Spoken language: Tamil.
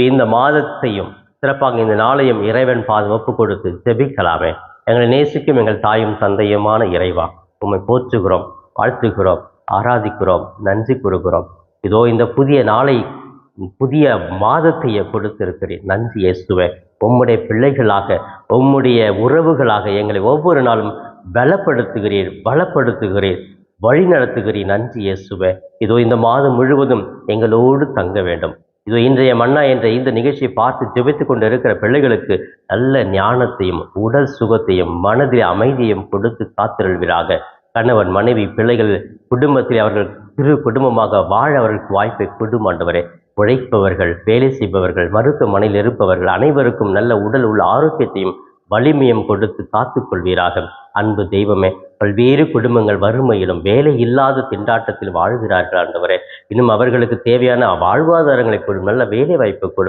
இந்த மாதத்தையும் சிறப்பாக இந்த நாளையும் இறைவன் பாதம் ஒப்பு கொடுத்து ஜெபிக்கலாமே. எங்களை நேசிக்கும் எங்கள் தாயும் தந்தையுமான இறைவா, உம்மை போற்றுகிறோம், வாழ்த்துகிறோம், ஆராதிக்கிறோம், நன்றி கூறுகிறோம். இதோ இந்த புதிய நாளை, புதிய மாதத்தையே கொடுத்திருக்கிறேன். நன்றி இயேசுவே. உம்முடைய பிள்ளைகளாக, உம்முடைய உறவுகளாக எங்களை ஒவ்வொரு நாளும் பலப்படுத்துகிறீர், பலப்படுத்துகிறீர், வழி நடத்துகிறீர். நன்றி இயேசுவே. இதோ இந்த மாதம் முழுவதும் எங்களோடு தங்க வேண்டும். இதோ இன்றைய மன்னா என்ற இந்த நிகழ்ச்சியை பார்த்து ஜெபித்துக் கொண்டு இருக்கிற பிள்ளைகளுக்கு நல்ல ஞானத்தையும் உடல் சுகத்தையும் மனதில் அமைதியையும் கொடுத்து காத்திருள்வீராக. கணவன், மனைவி, பிள்ளைகள் குடும்பத்தில் அவர்கள் திரு குடும்பமாக வாழ அவர்களுக்கு வாய்ப்பை கொடும் ஆண்டவரே. உழைப்பவர்கள், வேலை செய்பவர்கள், மருத்துவமனையில் இருப்பவர்கள் அனைவருக்கும் நல்ல உடல் உள்ள ஆரோக்கியத்தையும் வலிமையும் கொடுத்து காத்துக்கொள்வீராக. அன்பு தெய்வமே, பல்வேறு குடும்பங்கள் வறுமையிலும் வேலை இல்லாத திண்டாட்டத்தில் வாழ்கிறார்கள் ஆண்டவரே. இன்னும் அவர்களுக்கு தேவையான வாழ்வாதாரங்களை கொடு, நல்ல வேலை வாய்ப்பு கொடு.